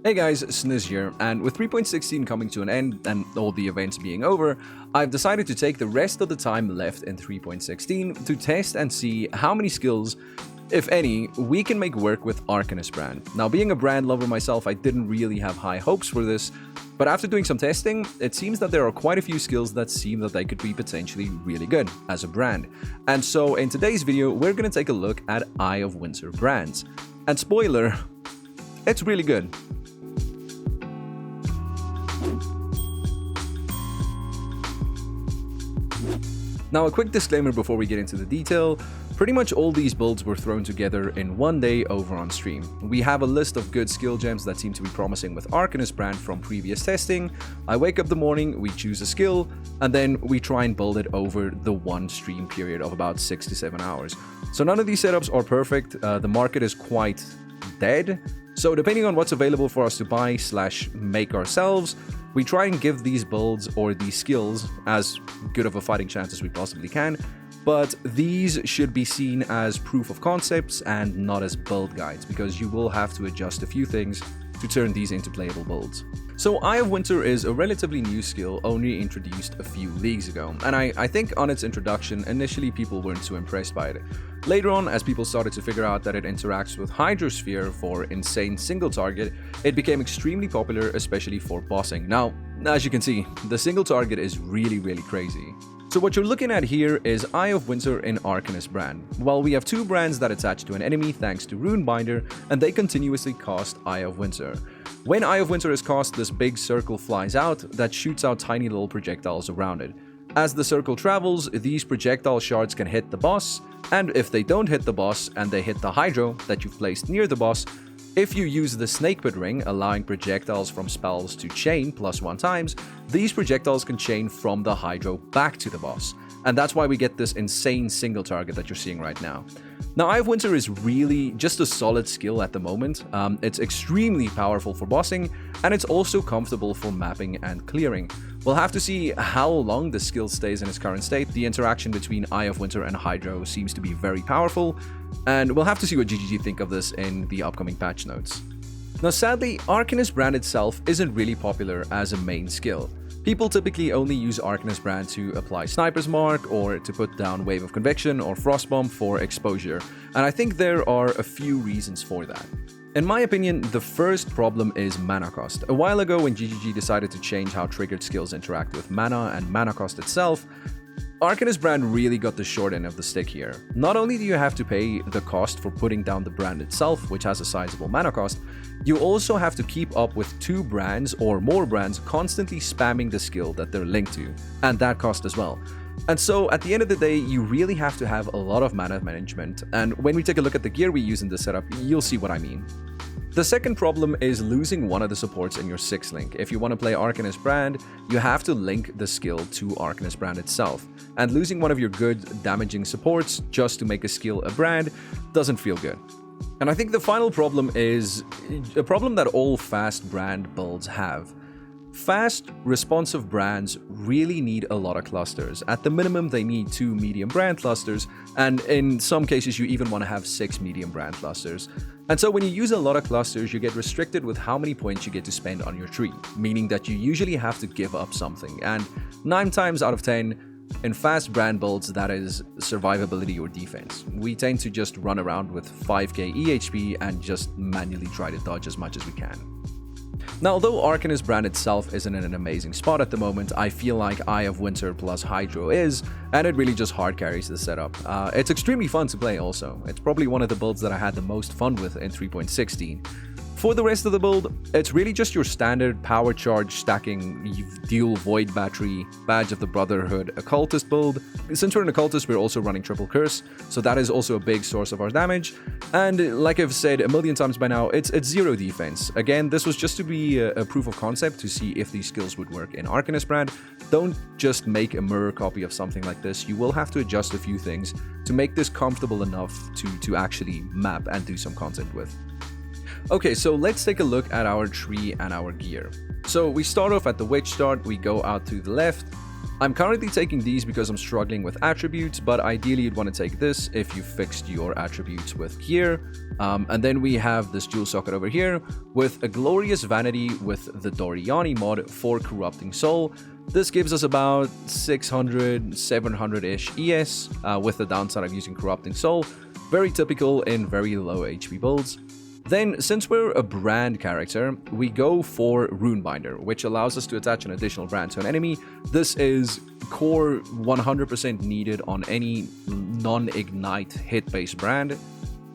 Hey guys, Sniz here, and with 3.16 coming to an end and all the events being over, I've decided to take the rest of the time left in 3.16 to test and see how many skills, if any, we can make work with Arcanist brand. Now, being a brand lover myself, I didn't really have high hopes for this, but after doing some testing, it seems that there are quite a few skills that seem that they could be potentially really good as a brand. And so in today's video, we're going to take a look at Eye of Winter brands. And spoiler, it's really good. Now, a quick disclaimer before we get into the detail. Pretty much all these builds were thrown together in one day over on stream. We have a list of good skill gems that seem to be promising with Arcanist brand from previous testing. I wake up the morning, we choose a skill, and then we try and build it over the one stream period of about 6 to 7 hours. So none of these setups are perfect. The market is quite dead. So depending on what's available for us to buy / make ourselves, we try and give these builds or these skills as good of a fighting chance as we possibly can, but these should be seen as proof of concepts and not as build guides, because you will have to adjust a few things to turn these into playable builds. So Eye of Winter is a relatively new skill, only introduced a few leagues ago, and I think on its introduction, initially people weren't too impressed by it. Later on, as people started to figure out that it interacts with Hydrosphere for insane single target, it became extremely popular, especially for bossing. Now, as you can see, the single target is really crazy. So what you're looking at here is Eye of Winter in Arcanist brand. Well, we have two brands that attach to an enemy thanks to Runebinder, and they continuously cast Eye of Winter. When Eye of Winter is cast, this big circle flies out that shoots out tiny little projectiles around it. As the circle travels, these projectile shards can hit the boss, and if they don't hit the boss and they hit the Hydro that you've placed near the boss, if you use the Snakebit Ring, allowing projectiles from spells to chain +1 times, these projectiles can chain from the Hydro back to the boss. And that's why we get this insane single target that you're seeing right now. Now, Eye of Winter is really just a solid skill at the moment. It's extremely powerful for bossing, and it's also comfortable for mapping and clearing. We'll have to see how long the skill stays in its current state. The interaction between Eye of Winter and Hydro seems to be very powerful, and we'll have to see what GGG think of this in the upcoming patch notes. Now, sadly, Arcanist brand itself isn't really popular as a main skill. People typically only use Arcanist brand to apply Sniper's Mark or to put down Wave of Conviction or Frostbomb for exposure, and I think there are a few reasons for that. In my opinion, the first problem is mana cost. A while ago, when GGG decided to change how triggered skills interact with mana and mana cost itself, Arcanist brand really got the short end of the stick here. Not only do you have to pay the cost for putting down the brand itself, which has a sizable mana cost, you also have to keep up with two brands or more brands constantly spamming the skill that they're linked to, and that cost as well. And so at the end of the day, you really have to have a lot of mana management, and when we take a look at the gear we use in this setup, you'll see what I mean. The second problem is losing one of the supports in your 6 link. If you want to play Arcanist brand, you have to link the skill to Arcanist brand itself, and losing one of your good damaging supports just to make a skill a brand doesn't feel good. And I think the final problem is a problem that all fast brand builds have. Fast, responsive brands really need a lot of clusters. At the minimum, they need 2 medium brand clusters, and in some cases, you even want to have 6 medium brand clusters. And so when you use a lot of clusters, you get restricted with how many points you get to spend on your tree, meaning that you usually have to give up something, and 9 times out of 10, in fast brand builds, that is survivability or defense. We tend to just run around with 5k EHP and just manually try to dodge as much as we can. Now, although Arcanist brand itself isn't in an amazing spot at the moment, I feel like Eye of Winter plus Hydro is, and it really just hard carries the setup. It's extremely fun to play also. It's probably one of the builds that I had the most fun with in 3.16. For the rest of the build, it's really just your standard power charge stacking dual void battery, Badge of the Brotherhood occultist build. Since we're an occultist, we're also running triple curse, so that is also a big source of our damage. And like I've said a million times by now, it's 0 defense. Again, this was just to be a proof of concept to see if these skills would work in Arcanist brand. Don't just make a mirror copy of something like this. You will have to adjust a few things to make this comfortable enough to actually map and do some content with. Okay, so let's take a look at our tree and our gear. So we start off at the witch start, we go out to the left, I'm currently taking these because I'm struggling with attributes, but ideally you'd want to take this if you fixed your attributes with gear. And then we have this jewel socket over here with a glorious vanity with the Doriani mod for Corrupting Soul. This gives us about 600, 700-ish ES with the downside of using Corrupting Soul. Very typical in very low HP builds. Then, since we're a brand character, we go for Runebinder, which allows us to attach an additional brand to an enemy. This is core 100% needed on any non-ignite hit-based brand.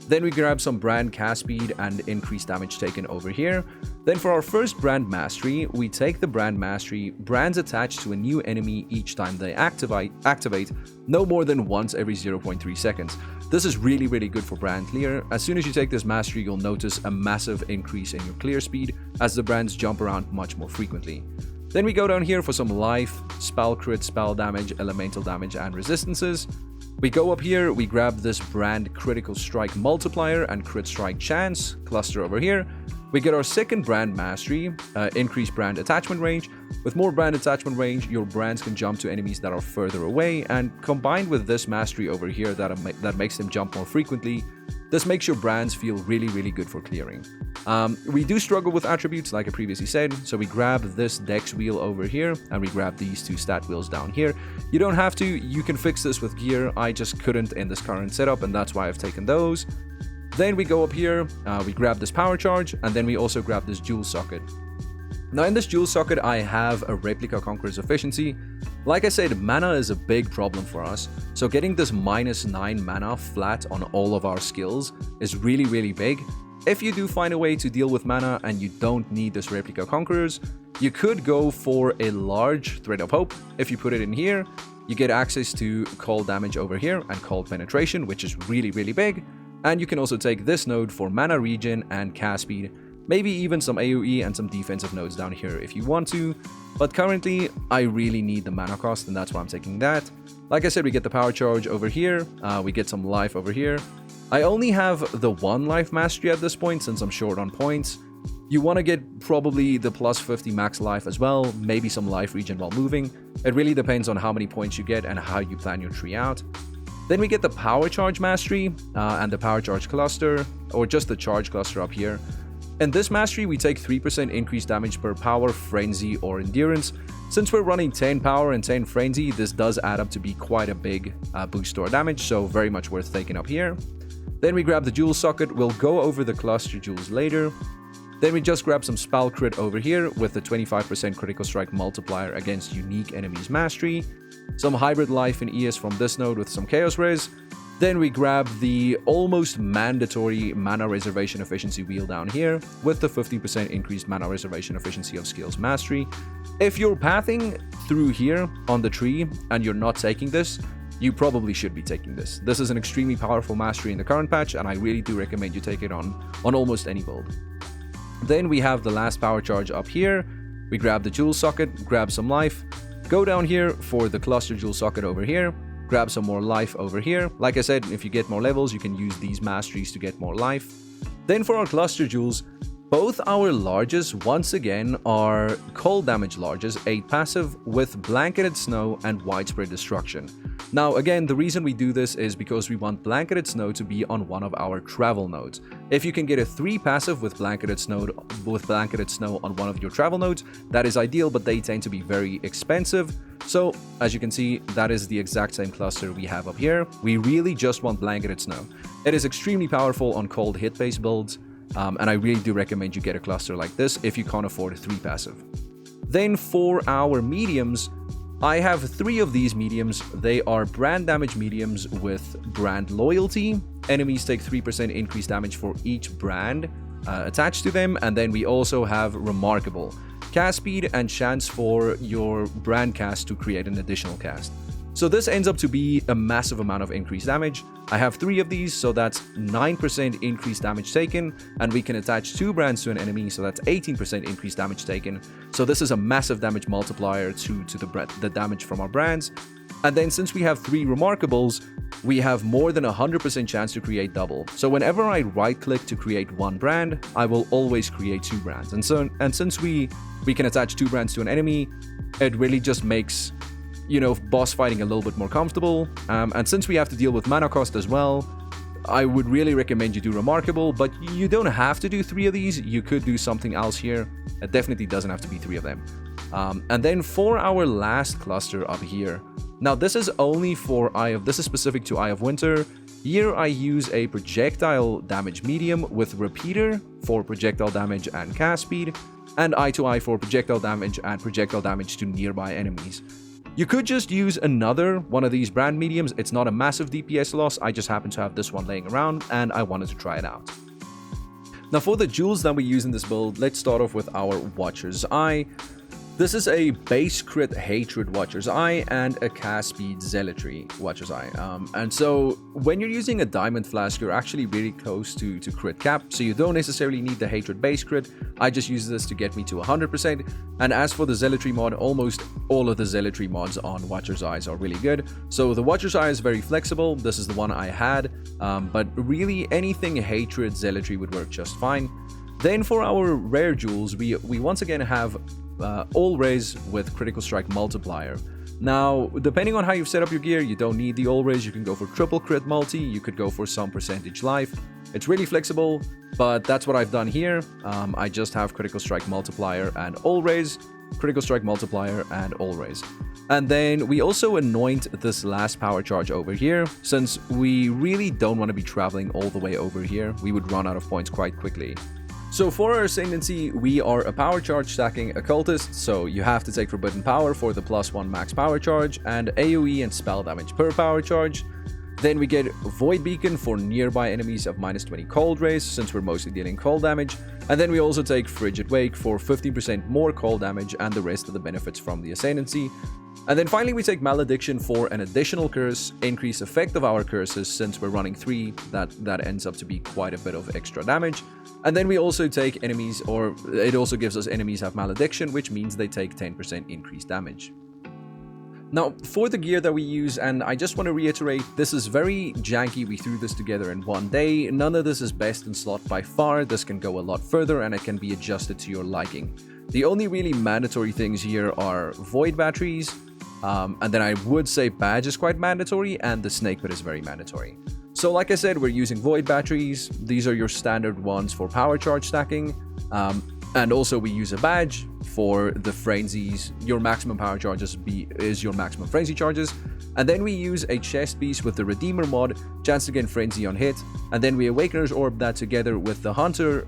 Then we grab some brand cast speed and increased damage taken over here. Then for our first brand mastery, we take the brand mastery, brands attached to a new enemy each time they activate no more than once every 0.3 seconds. This is really good for brand clear. As soon as you take this mastery, you'll notice a massive increase in your clear speed as the brands jump around much more frequently. Then we go down here for some life, spell crit, spell damage, elemental damage, and resistances. We go up here, we grab this brand critical strike multiplier and crit strike chance cluster over here. We get our second brand mastery, increased brand attachment range. With more brand attachment range, your brands can jump to enemies that are further away, and combined with this mastery over here that makes them jump more frequently, this makes your brands feel really good for clearing. We do struggle with attributes, like I previously said, so we grab this dex wheel over here, and we grab these two stat wheels down here. You don't have to, you can fix this with gear. I just couldn't in this current setup, and that's why I've taken those. Then we go up here, we grab this power charge, and then we also grab this jewel socket. Now in this jewel socket, I have a replica conqueror's efficiency. Like I said, mana is a big problem for us, so getting this -9 mana flat on all of our skills is really big. If you do find a way to deal with mana and you don't need this replica conquerors, you could go for a large thread of hope. If you put it in here, you get access to cold damage over here and cold penetration, which is really big. And you can also take this node for mana regen and cast speed, maybe even some AoE and some defensive nodes down here if you want to. But currently, I really need the mana cost, and that's why I'm taking that. Like I said, we get the power charge over here, we get some life over here. I only have the 1 life mastery at this point since I'm short on points. You want to get probably the +50 max life as well, maybe some life regen while moving. It really depends on how many points you get and how you plan your tree out. Then we get the power charge mastery and the power charge cluster, or just the charge cluster up here. In this mastery, we take 3% increased damage per power, frenzy, or endurance. Since we're running 10 power and 10 frenzy, this does add up to be quite a big boost to our damage, so very much worth taking up here. Then we grab the jewel socket. We'll go over the cluster jewels later. Then we just grab some spell crit over here with the 25% critical strike multiplier against unique enemies mastery. Some hybrid life and ES from this node with some chaos res. Then we grab the almost mandatory mana reservation efficiency wheel down here with the 50% increased mana reservation efficiency of skills mastery. If you're pathing through here on the tree and you're not taking this, you probably should be taking this. This is an extremely powerful mastery in the current patch, and I really do recommend you take it on almost any build. Then we have the last power charge up here. We grab the jewel socket, grab some life, go down here for the cluster jewel socket over here, grab some more life over here. Like I said, if you get more levels, you can use these masteries to get more life. Then for our cluster jewels, both our larges, once again, are cold damage larges, 8 passive with blanketed snow and widespread destruction. Now, again, the reason we do this is because we want blanketed snow to be on one of our travel nodes. If you can get a 3 passive with blanketed snow on one of your travel nodes, that is ideal, but they tend to be very expensive. So, as you can see, that is the exact same cluster we have up here. We really just want blanketed snow. It is extremely powerful on cold hit-based builds. And I really do recommend you get a cluster like this if you can't afford a 3 passive. Then for our mediums, I have 3 of these mediums. They are brand damage mediums with brand loyalty. Enemies take 3% increased damage for each brand attached to them. And then we also have remarkable cast speed and chance for your brand cast to create an additional cast. So this ends up to be a massive amount of increased damage. I have 3 of these, so that's 9% increased damage taken, and we can attach 2 brands to an enemy, so that's 18% increased damage taken. So this is a massive damage multiplier to the damage from our brands. And then since we have 3 remarkables, we have more than 100% chance to create double. So whenever I right-click to create 1 brand, I will always create 2 brands. And since we can attach 2 brands to an enemy, it really just makes boss fighting a little bit more comfortable. And since we have to deal with mana cost as well, I would really recommend you do Remarkable, but you don't have to do 3 of these. You could do something else here. It definitely doesn't have to be 3 of them. And then for our last cluster up here, now this is only for this is specific to Eye of Winter. Here I use a projectile damage medium with Repeater for projectile damage and cast speed, and Eye to Eye for projectile damage and projectile damage to nearby enemies. You could just use another one of these brand mediums. It's not a massive DPS loss. I just happen to have this one laying around and I wanted to try it out. Now for the jewels that we use in this build, let's start off with our Watcher's Eye. This is a base crit Hatred Watcher's Eye and a cast speed Zealotry Watcher's Eye. And so when you're using a Diamond Flask, you're actually really close to crit cap, so you don't necessarily need the Hatred base crit. I just use this to get me to 100%. And as for the Zealotry mod, almost all of the Zealotry mods on Watcher's Eyes are really good. So the Watcher's Eye is very flexible. This is the one I had, but really anything Hatred Zealotry would work just fine. Then for our rare jewels, we once again have all raise with critical strike multiplier. Now, depending on how you've set up your gear, you don't need the all raise. You can go for triple crit multi, you could go for some percentage life. It's really flexible, but that's what I've done here. I just have critical strike multiplier and all raise, critical strike multiplier and all raise. And then we also anoint this last power charge over here. Since we really don't want to be traveling all the way over here, we would run out of points quite quickly. So for our Ascendancy, we are a power charge stacking occultist, so you have to take Forbidden Power for the +1 max power charge and AoE and spell damage per power charge. Then we get Void Beacon for nearby enemies of -20 cold rays, since we're mostly dealing cold damage. And then we also take Frigid Wake for 15% more cold damage and the rest of the benefits from the Ascendancy. And then finally we take Malediction for an additional curse, increase effect of our curses. Since we're running 3, that ends up to be quite a bit of extra damage. And then we also take enemies, or it also gives us enemies have Malediction, which means they take 10% increased damage. Now, for the gear that we use, and I just want to reiterate, this is very janky. We threw this together in one day. None of this is best in slot by far. This can go a lot further and it can be adjusted to your liking. The only really mandatory things here are Void Batteries, and then I would say Badge is quite mandatory, and the Snake Pit is very mandatory. So like I said, we're using Void Batteries. These are your standard ones for power charge stacking. And also we use a badge for the frenzies. Your maximum power charges is your maximum frenzy charges. And then we use a chest piece with the Redeemer mod, chance to gain frenzy on hit. And then we Awakener's Orb that together with the Hunter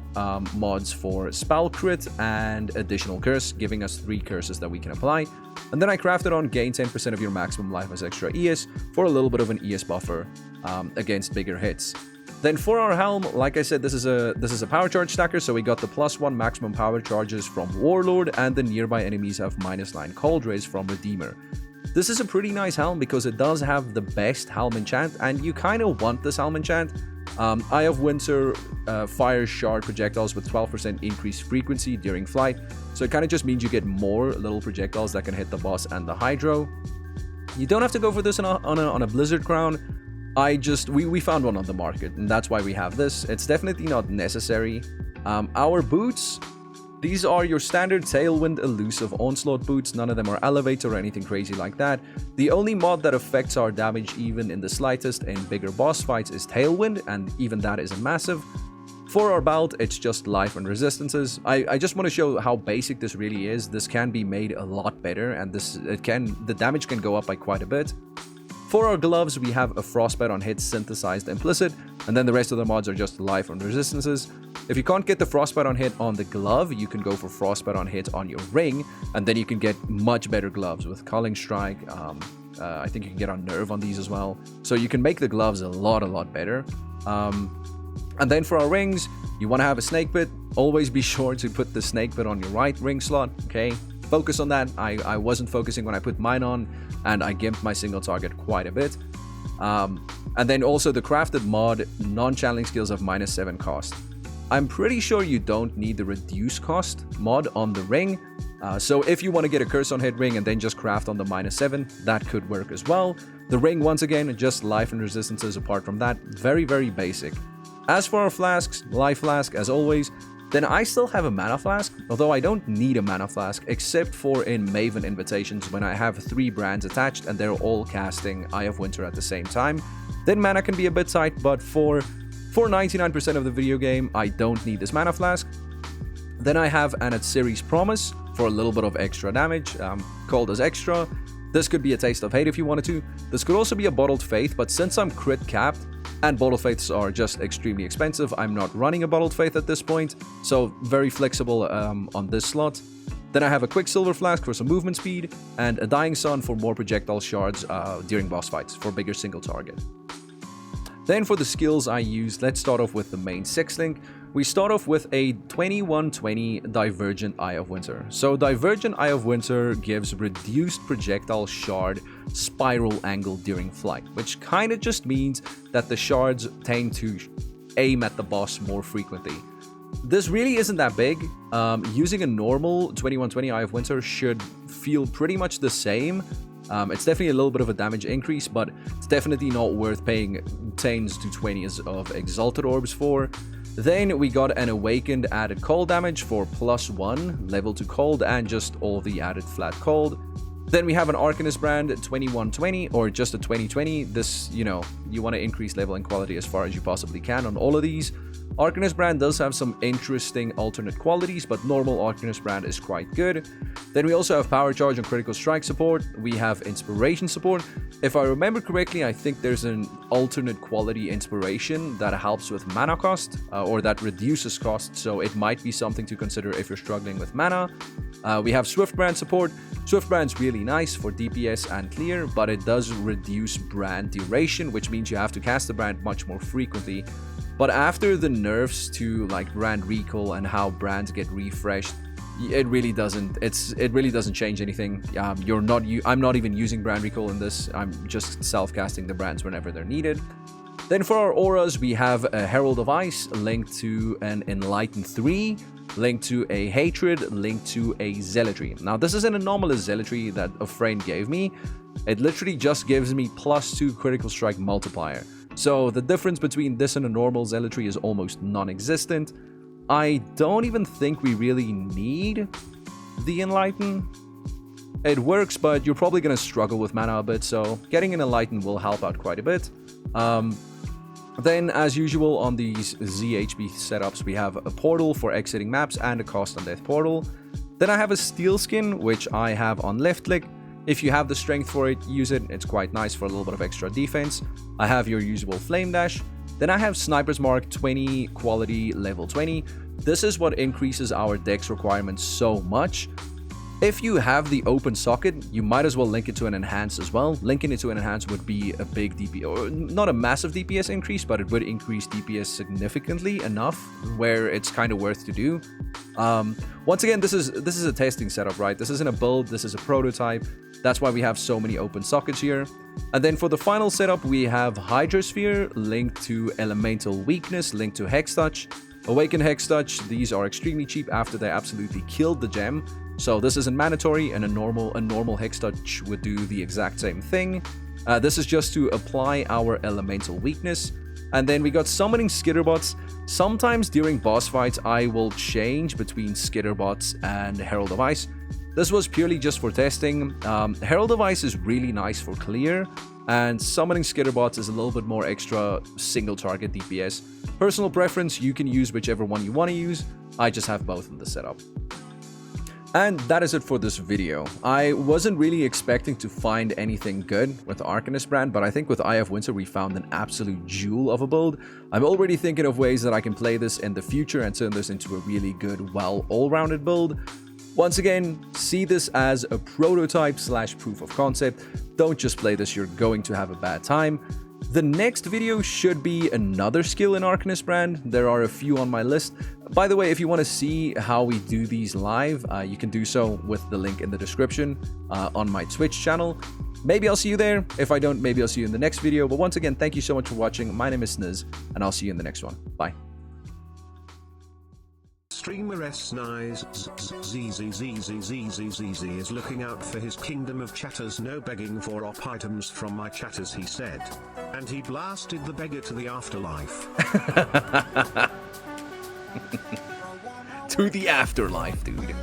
mods for spell crit and additional curse, giving us 3 curses that we can apply. And then I crafted on gain 10% of your maximum life as extra ES for a little bit of an ES buffer against bigger hits. Then for our helm, like I said, this is a power charge stacker, so we got the +1 maximum power charges from Warlord, and the nearby enemies have -9 cold rays from Redeemer. This is a pretty nice helm because it does have the best helm enchant, and you kind of want this helm enchant. Eye of Winter fires shard projectiles with 12% increased frequency during flight, so it kind of just means you get more little projectiles that can hit the boss and the Hydro. You don't have to go for this on a Blizzard Crown. We found one on the market, and that's why we have this. It's definitely not necessary. Our boots, these are your standard Tailwind Elusive Onslaught boots. None of them are Elevate or anything crazy like that. The only mod that affects our damage even in the slightest in bigger boss fights is Tailwind, and even that isn't massive. For our belt, it's just life and resistances. I just want to show how basic this really is. This can be made a lot better, and the damage can go up by quite a bit. For our gloves, we have a Frostbite on hit synthesized implicit, and then the rest of the mods are just life and resistances. If you can't get the Frostbite on hit on the glove, you can go for Frostbite on hit on your ring, and then you can get much better gloves with Culling Strike. I think you can get on Nerve on these as well. So you can make the gloves a lot better. And then for our rings, you want to have a Snake Pit. Always be sure to put the Snake Pit on your right ring slot, okay? Focus on that. I wasn't focusing when I put mine on, and I gimped my single target quite a bit. And then also the crafted mod, non-channeling skills of -7 cost. I'm pretty sure you don't need the reduce cost mod on the ring. So if you want to get a curse on hit ring and then just craft on the -7, that could work as well. The ring, once again, just life and resistances apart from that. Very basic. As for our flasks, life flask, as always, then I still have a mana flask, although I don't need a mana flask except for in Maven invitations when I have 3 brands attached and they're all casting Eye of Winter at the same time. Then mana can be a bit tight, but for 99% of the video game, I don't need this mana flask. Then I have an Atziri's Promise for a little bit of extra damage, called as extra. This could be a Taste of Hate if you wanted to. This could also be a Bottled Faith, but since I'm crit capped, and Bottled Faiths are just extremely expensive, I'm not running a Bottled Faith at this point, so very flexible on this slot. Then I have a Quicksilver Flask for some movement speed, and a Dying Sun for more projectile shards during boss fights, for bigger single target. Then for the skills I use, let's start off with the main 6-link. We start off with a 2120 Divergent Eye of Winter. So Divergent Eye of Winter gives reduced projectile shard spiral angle during flight, which kind of just means that the shards tend to aim at the boss more frequently. This really isn't that big. Using a normal 2120 Eye of Winter should feel pretty much the same. It's definitely a little bit of a damage increase, but it's definitely not worth paying 10s to 20s of Exalted Orbs for. Then we got an Awakened added cold damage for +1 level to cold and just all the added flat cold. Then we have an Arcanist brand 2120 or just a 2020. This, you know, you want to increase level and quality as far as you possibly can on all of these. Arcanist brand does have some interesting alternate qualities, but normal Arcanist brand is quite good. Then we also have Power Charge and Critical Strike support. We have Inspiration support. If I remember correctly, I think there's an alternate quality Inspiration that helps with mana cost, or that reduces cost, so it might be something to consider if you're struggling with mana. We have Swift brand support. Swift brand's really nice for DPS and clear, but it does reduce brand duration, which means you have to cast the brand much more frequently. But after the nerfs to like brand recall and how brands get refreshed, it really doesn't change anything. I'm not even using brand recall in this. I'm just self-casting the brands whenever they're needed. Then for our auras, we have a Herald of Ice linked to an Enlighten 3, linked to a Hatred, linked to a Zealotry. Now this is an anomalous Zealotry that a friend gave me. It literally just gives me +2 critical strike multiplier. So the difference between this and a normal Zealotry is almost non-existent. I don't even think we really need the Enlighten. It works, but you're probably going to struggle with mana a bit, so getting an Enlighten will help out quite a bit. Then, as usual on these ZHB setups, we have a portal for exiting maps and a cost on death portal. Then I have a Steel Skin, which I have on left click. If you have the strength for it, use it. It's quite nice for a little bit of extra defense. I have your usual Flame Dash. Then I have Sniper's Mark 20 quality level 20. This is what increases our dex requirements so much. If you have the open socket, you might as well link it to an enhance as well. Linking it to an enhance would be a big DPS, or not a massive DPS increase, but it would increase DPS significantly enough where it's kind of worth to do. Once again, this is a testing setup, right? This isn't a build, this is a prototype. That's why we have so many open sockets here. And then for the final setup, we have Hydrosphere linked to Elemental Weakness, linked to Hex Touch. Awaken Hex Touch, these are extremely cheap after they absolutely killed the gem. So this isn't mandatory, and a normal Hex Touch would do the exact same thing. This is just to apply our Elemental Weakness. And then we got Summoning Skitterbots. Sometimes during boss fights, I will change between Skitterbots and Herald of Ice. This was purely just for testing. Herald of Ice is really nice for clear, and Summoning Skitterbots is a little bit more extra single target DPS. Personal preference, you can use whichever one you want to use. I just have both in the setup. And that is it for this video. I wasn't really expecting to find anything good with the Arcanist brand, but I think with Eye of Winter we found an absolute jewel of a build. I'm already thinking of ways that I can play this in the future and turn this into a really good, well, all-rounded build. Once again, see this as a prototype / proof of concept. Don't just play this, you're going to have a bad time. The next video should be another skill in Arcanist brand. There are a few on my list. By the way, if you want to see how we do these live, you can do so with the link in the description on my Twitch channel. Maybe I'll see you there. If I don't, maybe I'll see you in the next video. But once again, thank you so much for watching. My name is Sniz, and I'll see you in the next one. Bye. Streamer S9 ZZZZZZZ is looking out for his kingdom of chatters. No begging for op items from my chatters, he said. And he blasted the beggar to the afterlife. to the afterlife, dude.